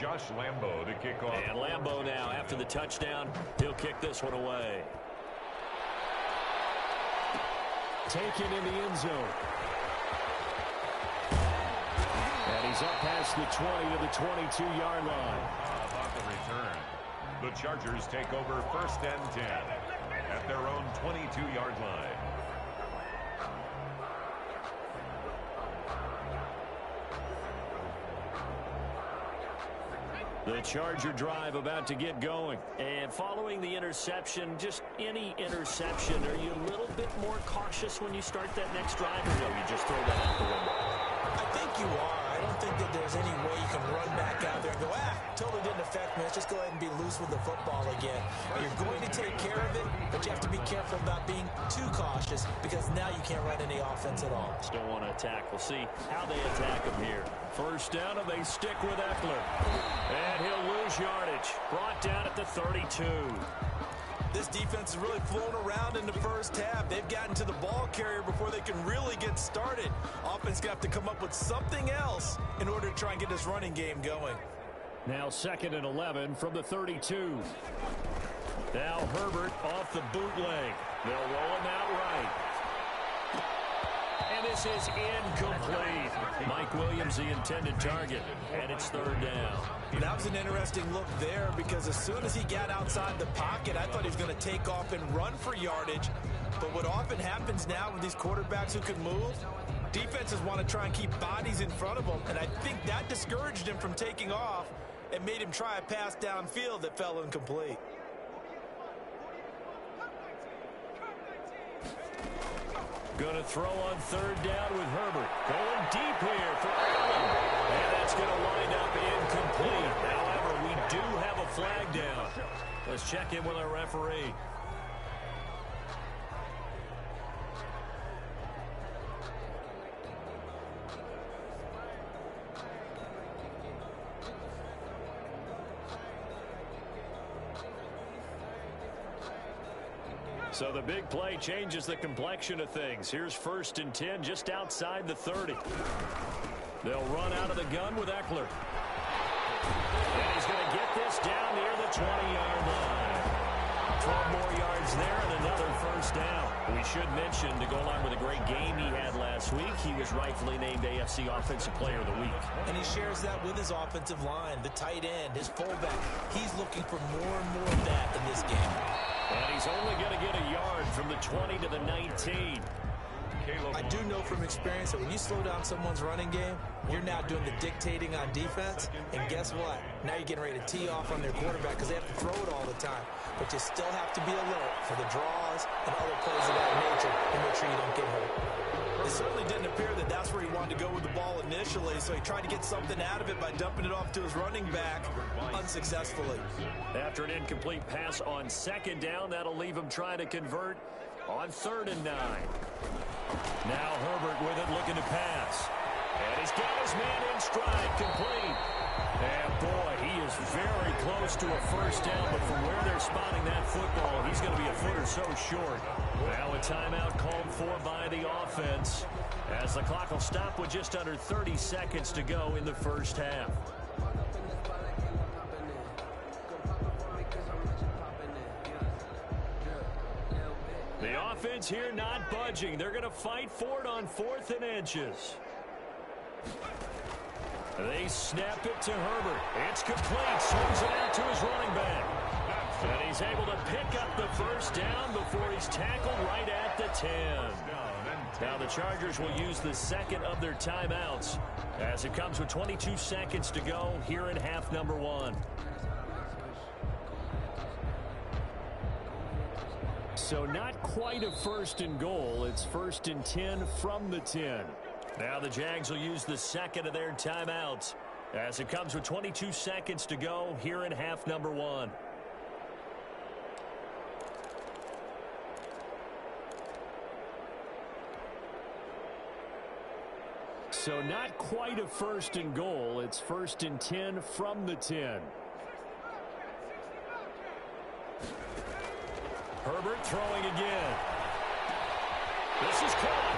Josh Lambo to kick off. And Lambo now, after the touchdown, he'll kick this one away. Taken in the end zone. And he's up past the 20 to the 22-yard line. How about the return? The Chargers take over 1st and 10 at their own 22-yard line. The Charger drive about to get going. And following the interception, just any interception, are you a little bit more cautious when you start that next drive, or no, you just throw that out the window? I think you are. I don't think that there's any way you can run back out there and go, totally didn't affect me. Let's just go ahead and be loose with the football again. You're going to take care of it, but you have to be careful about being too cautious because now you can't run any offense at all. Still want to attack. We'll see how they attack him here. First down, and they stick with Eckler. And he'll lose yardage. Brought down at the 32. This defense is really flown around in the first half. They've gotten to the ball carrier before they can really get started. Offense got to come up with something else in order to try and get this running game going. Now 2nd and 11 from the 32. Now Herbert off the bootleg. They'll roll him out right. And this is incomplete. Mike Williams, the intended target, and it's 3rd down. That was an interesting look there because as soon as he got outside the pocket, I thought he was going to take off and run for yardage. But what often happens now with these quarterbacks who can move, defenses want to try and keep bodies in front of them, and I think that discouraged him from taking off and made him try a pass downfield that fell incomplete. Going to throw on 3rd down with Herbert. Going deep here for Allen. And that's going to wind up incomplete. However, we do have a flag down. Let's check in with our referee. So the big play changes the complexion of things. Here's 1st and 10 just outside the 30. They'll run out of the gun with Eckler. And he's going to get this down near the 20-yard line. 12 more yards there and another 1st down. We should mention, to go along with a great game he had last week, he was rightfully named AFC Offensive Player of the Week. And he shares that with his offensive line, the tight end, his fullback. He's looking for more and more of that in this game. And he's only going to get a yard from the 20 to the 19. I do know from experience that when you slow down someone's running game, you're now doing the dictating on defense. And guess what? Now you're getting ready to tee off on their quarterback because they have to throw it all the time. But you still have to be alert for the draws and other plays of that nature and make sure you don't get hurt. It certainly didn't appear that that's where he wanted to go with the ball initially, so he tried to get something out of it by dumping it off to his running back unsuccessfully. After an incomplete pass on 2nd down, that'll leave him trying to convert on 3rd and 9. Now Herbert with it, looking to pass. And he's got his man in stride, complete. And boy, he is very close to a 1st down, but from where they're spotting that football, he's going to be a foot or so short. Now a timeout called for by the offense, as the clock will stop with just under 30 seconds to go in the 1st half. The offense here not budging. They're going to fight for it on 4th and inches. They snap it to Herbert. It's complete. Swings it out to his running back. And he's able to pick up the 1st down before he's tackled right at the 10. Now the Chargers will use the 2nd of their timeouts as it comes with 22 seconds to go here in half number 1. So not quite a 1st and goal. It's 1st and 10 from the 10. Now the Jags will use the 2nd of their timeouts as it comes with 22 seconds to go here in half number 1. So not quite a 1st and goal. It's 1st and 10 from the 10. Herbert throwing again. This is caught.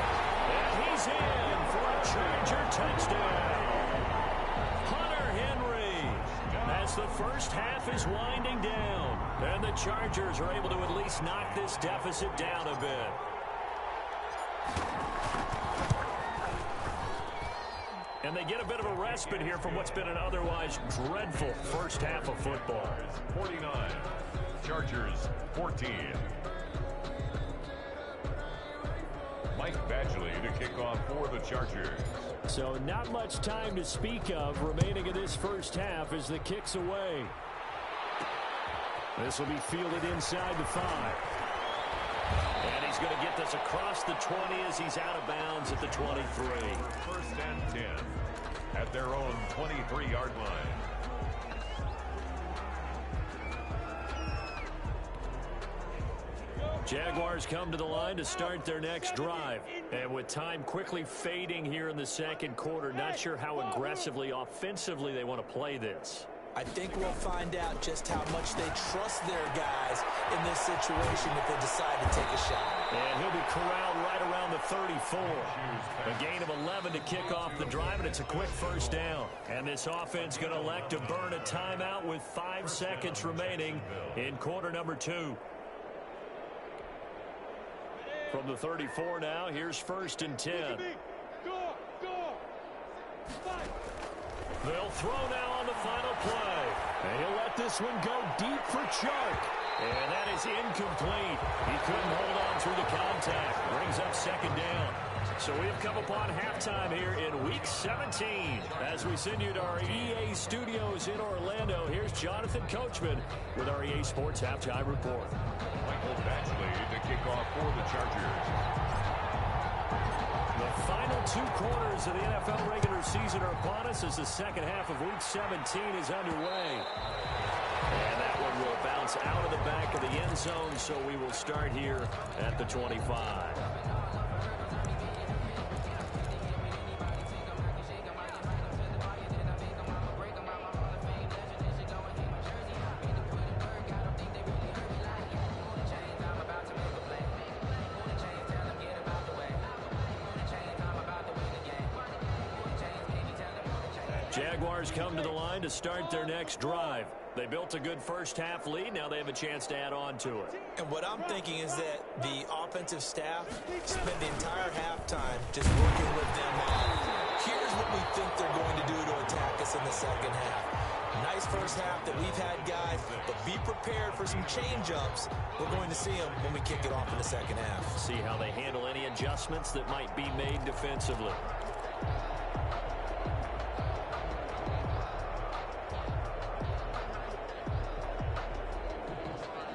And he's in for a Charger touchdown. Hunter Henry As the first half is winding down, and the Chargers are able to at least knock this deficit down a bit. And they get a bit of a respite here from what's been an otherwise dreadful first half of football. 49, Chargers 14. Mike Badgley to kick off for the Chargers. So not much time to speak of remaining in this first half as the kick's away. This will be fielded inside the 5. And he's going to get this across the 20 as he's out of bounds at the 23. First and 10 at their own 23-yard line. Jaguars come to the line to start their next drive. And with time quickly fading here in the second quarter, not sure how aggressively, offensively they want to play this. I think we'll find out just how much they trust their guys in this situation if they decide to take a shot. And he'll be corralled right around the 34. A gain of 11 to kick off the drive, and it's a quick first down. And this offense going to elect to burn a timeout with 5 seconds remaining in quarter number 2. From the 34 now, here's first and 10. They'll throw now on the final play. And he'll let this one go deep for Chark. And that is incomplete. He couldn't hold on through the contact. Brings up second down. So we've come upon halftime here in Week 17. As we send you to our EA studios in Orlando, here's Jonathan Coachman with our EA Sports Halftime Report. Michael Badgley to kick off for the Chargers. The final 2 quarters of the NFL regular season are upon us as the second half of Week 17 is underway. And that one will bounce out of the back of the end zone, so we will start here at the 25. Jaguars come to the line to start their next drive. They built a good first half lead. Now they have a chance to add on to it. And what I'm thinking is that the offensive staff spent the entire halftime just working with them on. Here's what we think they're going to do to attack us in the second half. Nice first half that we've had, guys, but be prepared for some change-ups. We're going to see them when we kick it off in the second half. See how they handle any adjustments that might be made defensively.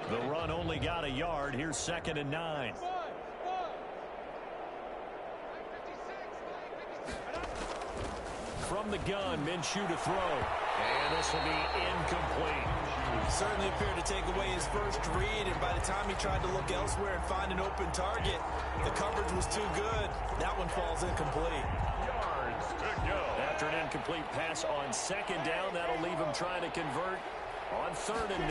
The run only got a yard. Here's second and 9. From the gun, Minshew to throw. And this will be incomplete. He certainly appeared to take away his first read, and by the time he tried to look elsewhere and find an open target, the coverage was too good. That one falls incomplete. Yards to go. After an incomplete pass on second down, that'll leave him trying to convert on third and 9.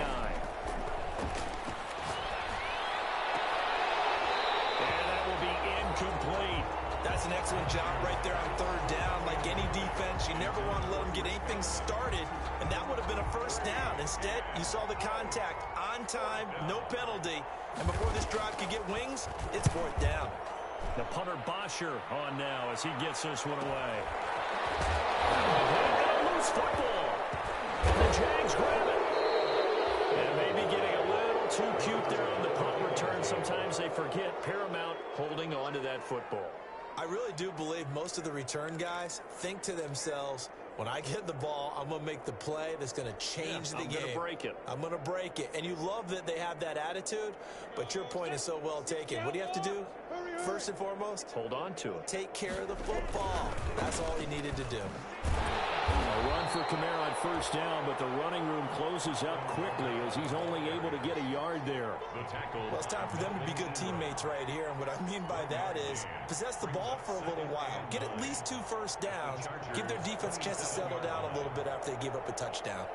And that will be incomplete. That's an excellent job right there on third down. Like any defense, you never want to let them get anything started, and that would have been a first down. Instead, you saw the contact on time, no penalty, and before this drive could get wings, it's fourth down. The punter Bosher on now as he gets this one away. Loose football. And the Jags grab it. And maybe getting a little too cute there on the punt return. Sometimes they forget Paramount holding on to that football. I really do believe most of the return guys think to themselves, when I get the ball, I'm going to make the play that's going to change the game. I'm going to break it. I'm going to break it. And you love that they have that attitude, but your point is so well taken. What do you have to do? First and foremost, hold on to it. Take care of the football. That's all he needed to do. A run for Kamara on first down, but the running room closes up quickly as he's only able to get a yard there. Well, it's time for them to be good teammates right here, and what I mean by that is possess the ball for a little while. Get at least 2 first downs. Give their defense a chance to settle down a little bit after they give up a touchdown.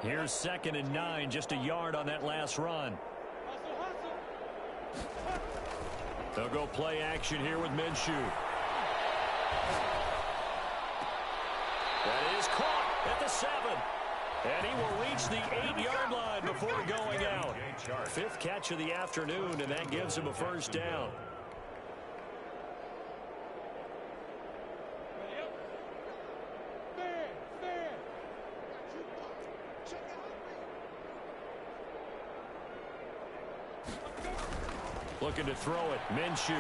Here's 2nd and 9, just a yard on that last run. They'll go play action here with Minshew. That is caught at the 7. And he will reach the 8-yard line before going out. 5th catch of the afternoon, and that gives him a first down. Looking to throw it. Minshew.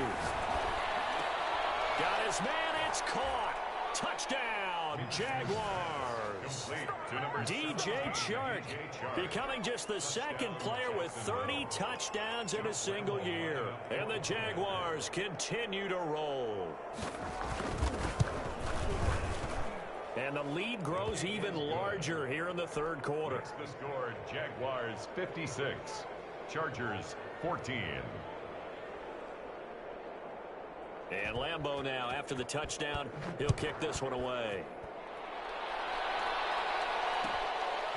Got his man. It's caught. Touchdown, Jaguars. DJ Chark becoming just the 2nd player with 30 touchdowns in a single year. And the Jaguars continue to roll. And the lead grows even larger here in the 3rd quarter. The score, Jaguars 56, Chargers 14. And Lambeau now, after the touchdown, he'll kick this one away.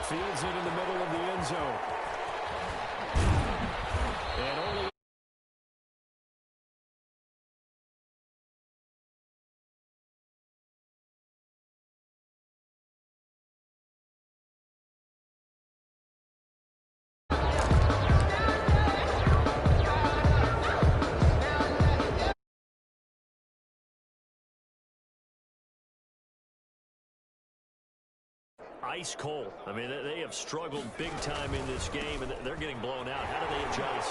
Fields it in the middle of the end zone. And only ice cold. I mean, they have struggled big time in this game, and they're getting blown out. How do they adjust?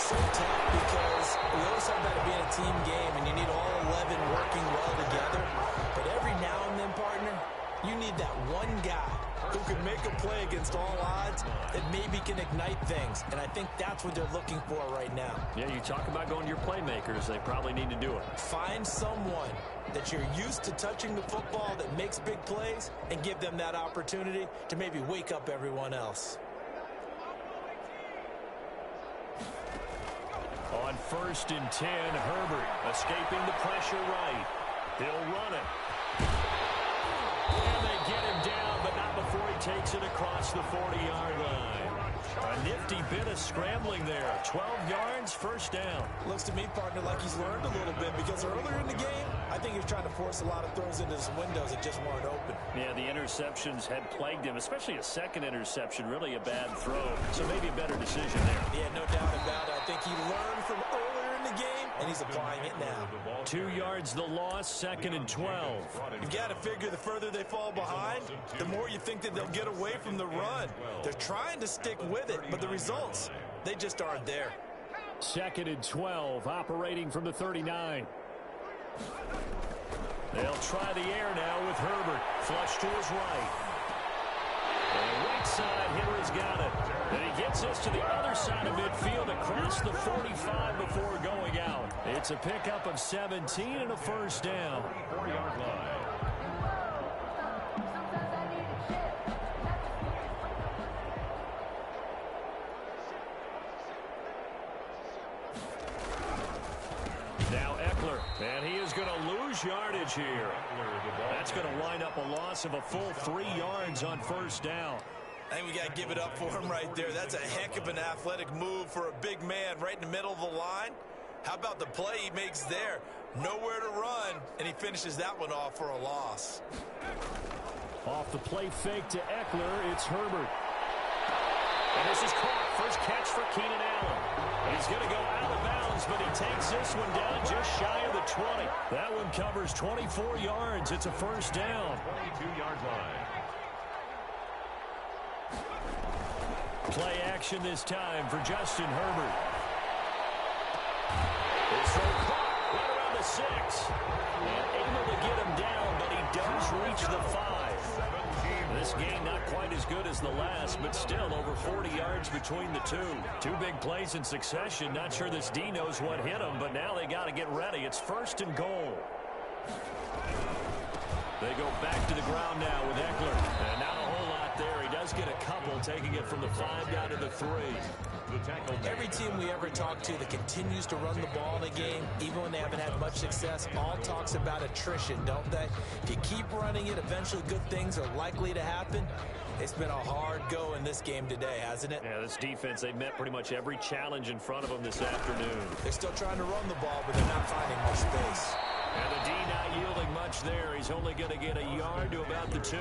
So tough because we always talk about it being a team game, and you need all 11 working well together. But every now and then, partner, you need that one guy who can make a play against all odds that maybe can ignite things. And I think that's what they're looking for right now. Yeah, you talk about going to your playmakers. They probably need to do it. Find someone that you're used to touching the football that makes big plays and give them that opportunity to maybe wake up everyone else. On 1st and 10, Herbert escaping the pressure right. He'll run it. And they get him down, but not before he takes it across the 40-yard line. A nifty bit of scrambling there. 12 yards, first down. Looks to me, partner, like he's learned a little bit because earlier in the game, I think he was trying to force a lot of throws into some windows that just weren't open. Yeah, the interceptions had plagued him, especially a 2nd interception, really a bad throw. So maybe a better decision there. Yeah, no doubt about it. I think he learned from earlier in the game, and he's applying it now. 2 yards the loss, 2nd and 12. You've got to figure the further they fall behind, the more you think that they'll get away from the run. They're trying to stick with it, but the results, they just aren't there. 2nd and 12, operating from the 39. They'll try the air now with Herbert. Flush to his right. And right side, Henry's got it. And he gets us to the other side of midfield across the 45 before going out. It's a pickup of 17 and a first down. 4-yard line. Now Eckler, and he is going to lose yardage here. That's going to wind up a loss of a full 3 yards on first down. I think we got to give it up for him right there. That's a heck of an athletic move for a big man right in the middle of the line. How about the play he makes there? Nowhere to run, and he finishes that one off for a loss. Off the play fake to Eckler, it's Herbert. And this is caught. First catch for Keenan Allen. He's going to go out of bounds, but he takes this one down just shy of the 20. That one covers 24 yards. It's a first down. 22-yard line. Play action this time for Justin Herbert. His throw caught right around the 6. And able to get him down, but he does reach the 5. This game not quite as good as the last, but still over 40 yards between the two. 2 big plays in succession. Not sure this D knows what hit him, but now they got to get ready. It's 1st and goal. They go back to the ground now with Eckler. And not a whole lot there. He does get a couple, taking it from the 5 down to the 3. Every team we ever talk to that continues to run the ball in a game, even when they haven't had much success, all talks about attrition, don't they? If you keep running it, eventually good things are likely to happen. It's been a hard go in this game today, hasn't it? Yeah, this defense, they've met pretty much every challenge in front of them this afternoon. They're still trying to run the ball, but they're not finding much space. And the D not yielding much there. He's only going to get a yard to about the 2.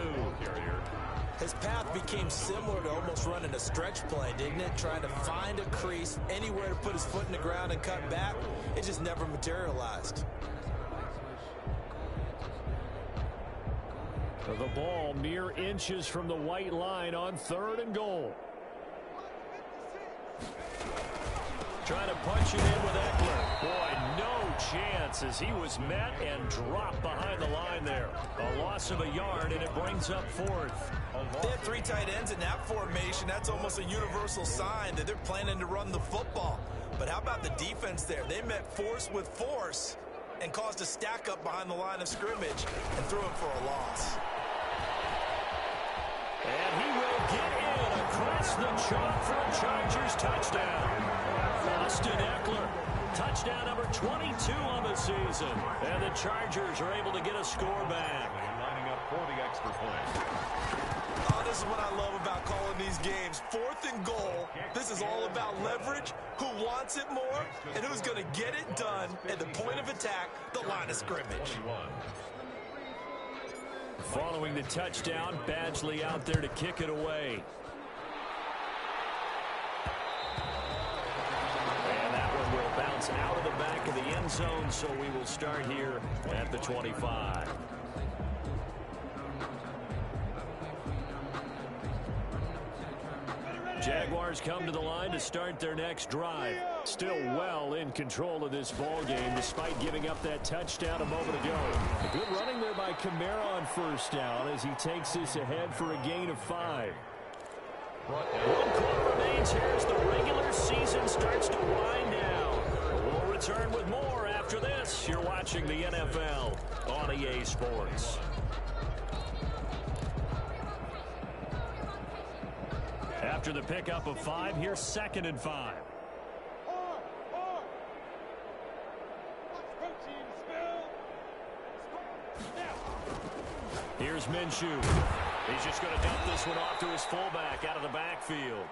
His path became similar to almost running a stretch play, didn't it? Trying to find a crease, anywhere to put his foot in the ground and cut back. It just never materialized. The ball mere inches from the white line on 3rd and goal. Trying to punch it in with Eckler. Boy, no chance as he was met and dropped behind the line there. A loss of a yard, and it brings up 4th. They have 3 tight ends in that formation. That's almost a universal sign that they're planning to run the football. But how about the defense there? They met force with force and caused a stack up behind the line of scrimmage and threw him for a loss. And he will get in across the chalk for a Chargers touchdown. Austin Eckler, touchdown number 22 on the season. And the Chargers are able to get a score back. Lining up for the extra point. Oh, this is what I love about calling these games. 4th and goal. This is all about leverage, who wants it more, and who's going to get it done at the point of attack, the line of scrimmage. Following the touchdown, Badgley out there to kick it away. And that one will bounce out of the back of the end zone, so we will start here at the 25. Jaguars come to the line to start their next drive. Still well in control of this ball game despite giving up that touchdown a moment ago. A good running there by Kamara on 1st down as he takes this ahead for a gain of 5. 1 quarter remains here as the regular season starts to wind down. We'll return with more after this. You're watching the NFL on EA Sports. After the pickup of 5, here's 2nd and 5. Here's Minshew. He's just going to dump this one off to his fullback out of the backfield.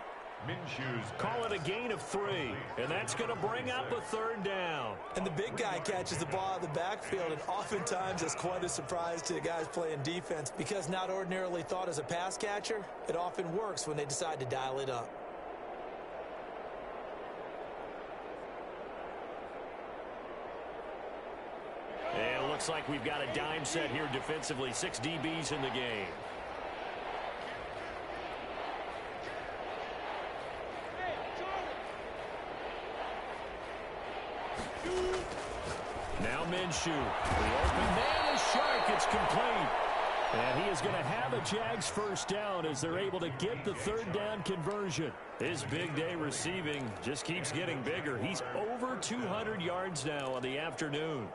Minshew's call it a gain of 3, and that's going to bring up a 3rd down. And the big guy catches the ball out of the backfield, and oftentimes it's quite a surprise to the guys playing defense because not ordinarily thought as a pass catcher, it often works when they decide to dial it up. And it looks like we've got a dime set here defensively. 6 DBs in the game. Now Minshew. The open man is Shark. It's complete. And he is going to have a Jags 1st down as they're able to get the 3rd down conversion. His big day receiving just keeps getting bigger. He's over 200 yards now on the afternoon.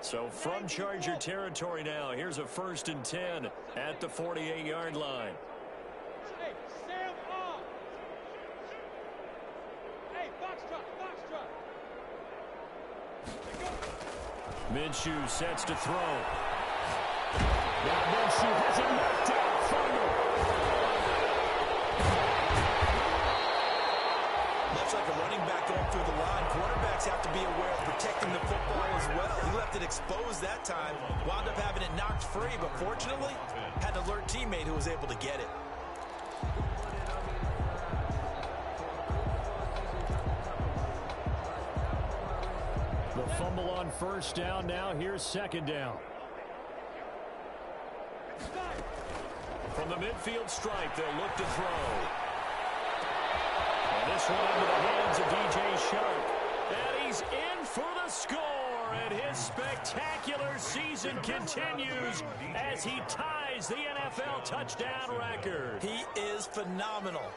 So from Charger territory now, here's a 1st and 10 at the 48-yard line. Hey, Sam off. Hey, box truck. Minshew sets to throw. Now Minshew has a knockdown fumble. Much like a running back going through the line, quarterbacks have to be aware of protecting the football as well. He left it exposed that time, wound up having it knocked free, but fortunately, had an alert teammate who was able to get it. The fumble on 1st down. Now here's 2nd down. From the midfield stripe, they'll look to throw. And this one into the hands of DJ Shark. And he's in for the score. And his spectacular season continues as he ties the NFL touchdown record. He is phenomenal.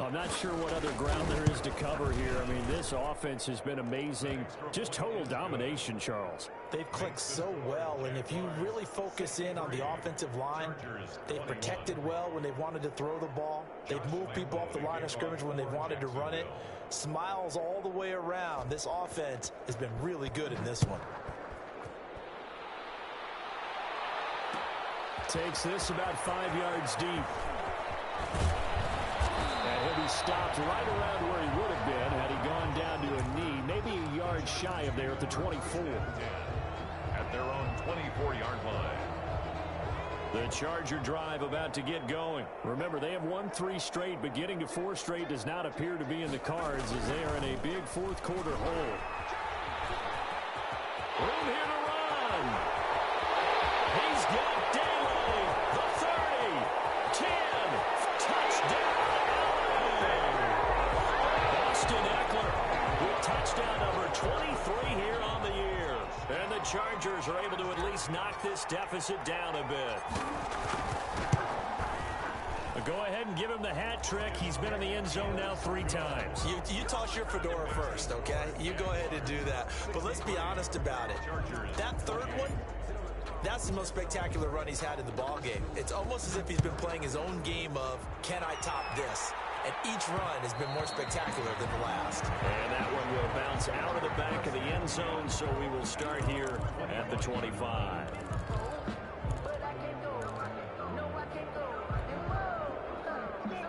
I'm not sure what other ground there is to cover here. I mean, this offense has been amazing. Just total domination, Charles. They've clicked so well, and if you really focus in on the offensive line, they've protected well when they've wanted to throw the ball. They've moved people off the line of scrimmage when they've wanted to run it. Smiles all the way around. This offense has been really good in this one. Takes this about 5 yards deep. And he'll be stopped right around where he would have been had he gone down to a knee, maybe a yard shy of there at the 24. At their own 24-yard line. The Charger drive about to get going. Remember, they have won 3 straight, but getting to 4 straight does not appear to be in the cards as they are in a big fourth quarter hole. Room here to run. He's got Daly. The 30. 10. Touchdown. Austin Eckler with touchdown number 23 here on the year. And the Chargers are able to at least knock this deficit down a bit. Go ahead and give him the hat trick. He's been in the end zone now 3 times. You toss your fedora first, okay? You go ahead and do that. But let's be honest about it. That third one, that's the most spectacular run he's had in the ball game. It's almost as if he's been playing his own game of, can I top this? And each run has been more spectacular than the last. And that one will bounce out of the back of the end zone, so we will start here at the 25.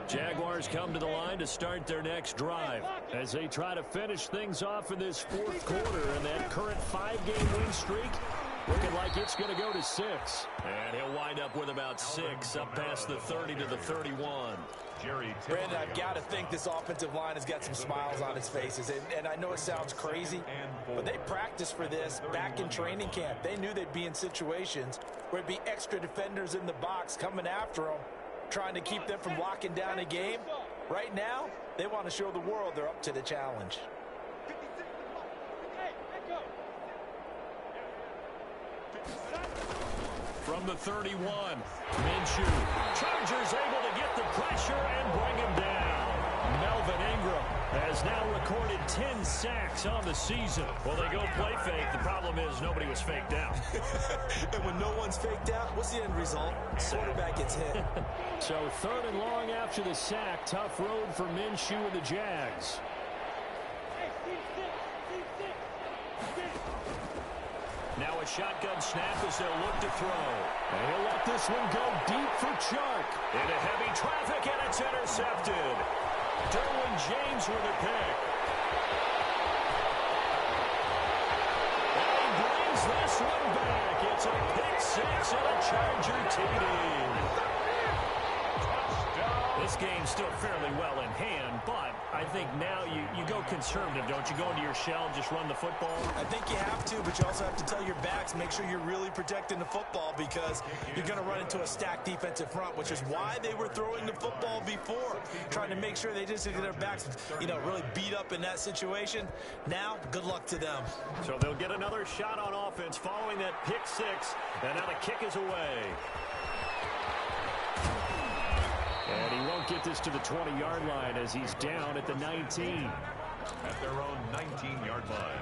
Jaguars come to the line to start their next drive as they try to finish things off in this fourth quarter, and that current 5-game win streak looking like it's going to go to 6. And he'll wind up with about 6 up past the 30 to the 31. Brandon, I've got to think this offensive line has got some smiles on its faces. And I know it sounds crazy, but they practiced for this back in training camp. They knew they'd be in situations where it'd be extra defenders in the box coming after them, trying to keep them from locking down a game. Right now, they want to show the world they're up to the challenge. From the 31, Minshew. Chargers able to get the pressure and bring him down. Melvin Ingram has now recorded 10 sacks on the season. Well, they go play fake. The problem is nobody was faked out. And when no one's faked out, what's the end result? Quarterback gets hit. So 3rd and long after the sack. Tough road for Minshew and the Jags. Now a shotgun snap as they'll look to throw. And he'll let this one go deep for Chark. Into heavy traffic, and it's intercepted. Derwin James with a pick. And he brings this one back. It's a pick 6 and a Charger TD. This game's still fairly well in hand, but I think now you go conservative, don't you? Go into your shell and just run the football? I think you have to, but you also have to tell your backs, make sure you're really protecting the football because you're going to run into a stacked defensive front, which is why they were throwing the football before, trying to make sure they just get their backs, really beat up in that situation. Now, good luck to them. So they'll get another shot on offense following that pick 6, and now the kick is away. And he won't get this to the 20-yard line as he's down at the 19. At their own 19-yard line.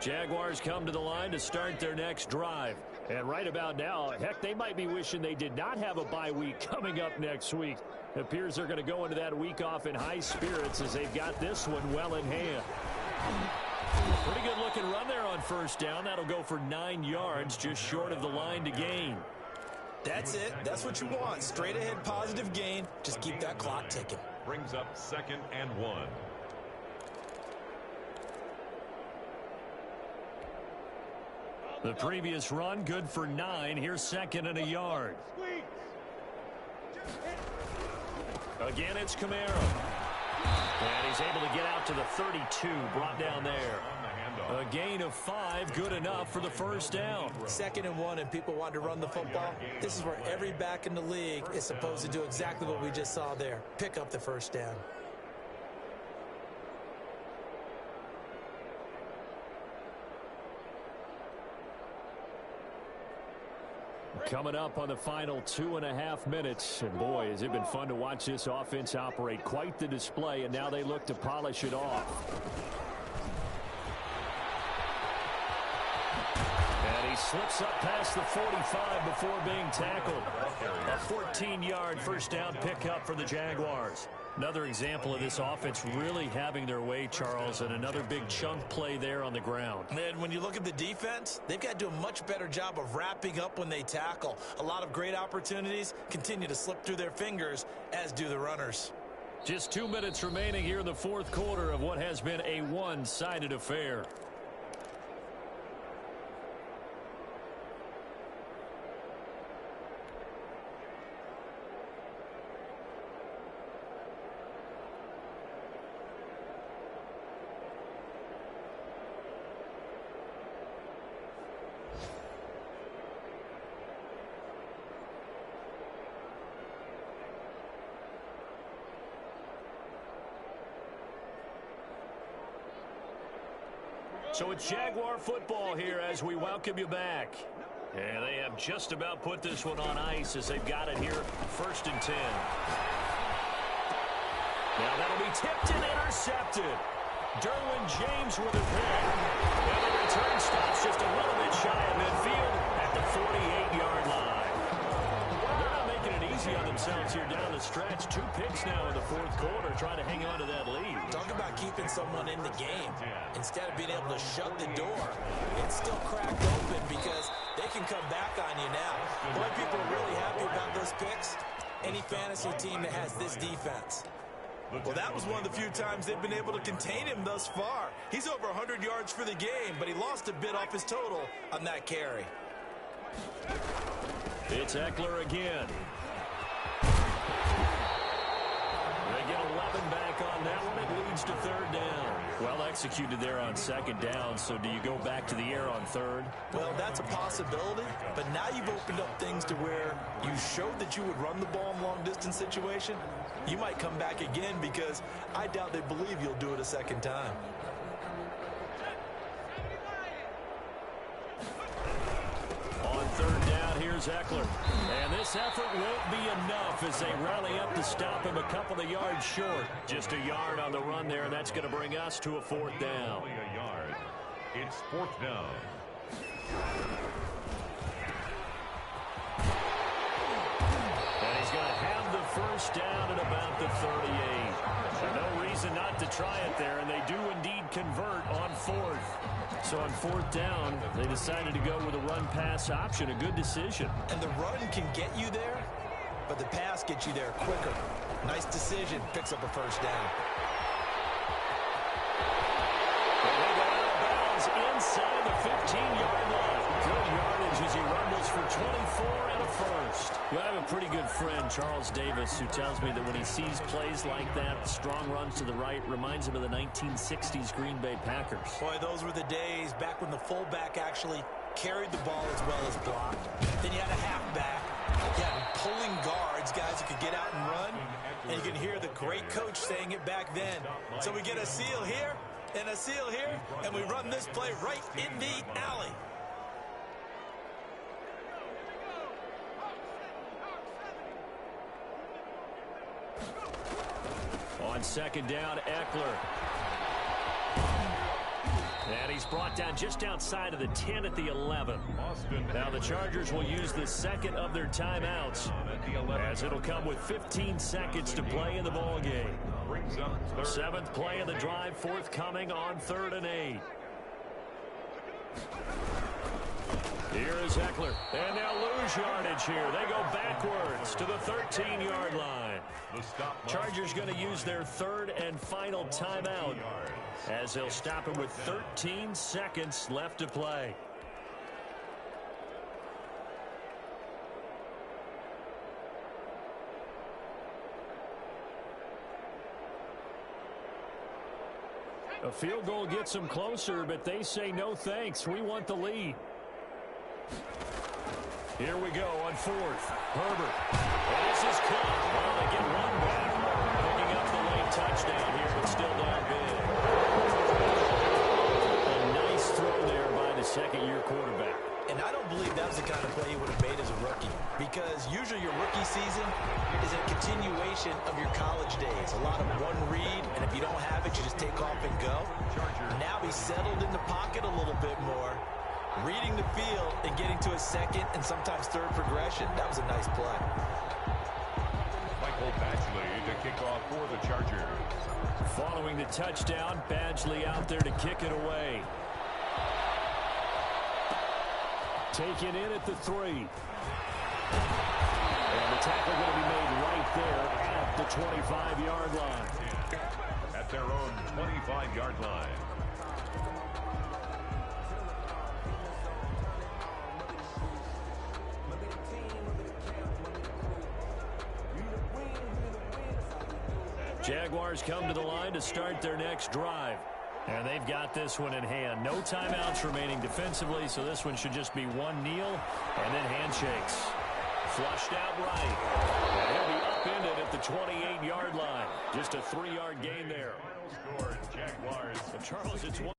Jaguars come to the line to start their next drive. And right about now, heck, they might be wishing they did not have a bye week coming up next week. It appears they're going to go into that week off in high spirits as they've got this one well in hand. Pretty good looking run there on 1st down. That'll go for 9 yards, just short of the line to gain. That's it. That's what you want. Straight ahead positive gain. Just keep that clock ticking. Brings up 2nd and 1. The previous run, good for 9. Here's 2nd and a yard. Again, it's Camaro. And he's able to get out to the 32, brought down there. On the handoff. A gain of 5, good enough for the first down. 2nd and 1, and people want to run the football. This is where every back in the league is supposed to do exactly what we just saw there. Pick up the first down. Coming up on the final 2.5 minutes. And boy, has it been fun to watch this offense operate. Quite the display, and now they look to polish it off. And he slips up past the 45 before being tackled. A 14-yard first down pickup for the Jaguars. Another example of this offense really having their way, Charles, and another big chunk play there on the ground. And when you look at the defense, they've got to do a much better job of wrapping up when they tackle. A lot of great opportunities continue to slip through their fingers, as do the runners. Just 2 minutes remaining here in the fourth quarter of what has been a one-sided affair. So it's Jaguar football here as we welcome you back. And they have just about put this one on ice as they've got it here, 1st and 10. Now that'll be tipped and intercepted. Derwin James with a pick. And the return stops just a little bit shy of midfield at the 48-yard line. They're not making it easy on themselves here down the stretch. 2 picks now in the fourth quarter trying to hang on to that lead. Talk about keeping someone in the game. Instead of being able to shut the door, it's still cracked open because they can come back on you now. Boy, people are really happy about those picks. Any fantasy team that has this defense. Well, that was one of the few times they've been able to contain him thus far. He's over 100 yards for the game, but he lost a bit off his total on that carry. It's Eckler again. They get 11 back on that one. It leads to 3rd down. Well executed there on 2nd down, so do you go back to the air on 3rd? Well, that's a possibility, but now you've opened up things to where you showed that you would run the ball in long-distance situation. You might come back again because I doubt they believe you'll do it a 2nd time. On 3rd down, here's Eckler. And this effort won't be enough as they rally up to stop him a couple of yards short. Just a yard on the run there, and that's going to bring us to a 4th down. Only a yard. It's 4th down. And he's going to have the first down at about the 38. No reason not to try it there, and they do indeed convert on 4th. So on 4th down, they decided to go with a run-pass option. A good decision. And the run can get you there, but the pass gets you there quicker. Nice decision. Picks up a first down. They go out of bounds inside the 15-yard line. Good yardage as he rumbles for 24 and a first. Well, I have a pretty good friend, Charles Davis, who tells me that when he sees plays like that, strong runs to the right, reminds him of the 1960s Green Bay Packers. Boy, those were the days back when the fullback actually carried the ball as well as blocked. Then you had a halfback. You had pulling guards, guys who could get out and run. And you can hear the great coach saying it back then. So we get a seal here and a seal here, and we run this play right in the alley. On 2nd down, Eckler. And he's brought down just outside of the 10 at the 11. Now the Chargers will use the 2nd of their timeouts, as it'll come with 15 seconds to play in the ballgame. 7th play of the drive forthcoming on 3rd and 8. Here is Eckler, and they'll lose yardage here. They go backwards to the 13-yard line. Chargers going to use their 3rd and final timeout, as they'll stop it with 13 seconds left to play. A field goal gets them closer, but they say no thanks. We want the lead. Here we go on fourth. Herbert. And this is caught. Well, they get one back. Picking up the late touchdown here, but still down big. A nice throw there by the second-year quarterback. And I don't believe that was the kind of play he would have made as a rookie, because usually your rookie season is a continuation of your college days. A lot of one read, and if you don't have it, you just take off and go. Now he's settled in the pocket a little bit more, reading the field and getting to a second and sometimes third progression. That was a nice play. Michael Badgley to kick off for the Chargers. Following the touchdown, Badgley out there to kick it away. Taken in at the 3. And the tackle going to be made right there at the 25-yard line. At their own 25-yard line. Jaguars come to the line to start their next drive. And they've got this one in hand. No timeouts remaining defensively, so this one should just be one kneel and then handshakes. Flushed out right. And he'll be upended at the 28-yard line. Just a 3-yard gain there. Final score, Jaguars. Charles, it's one.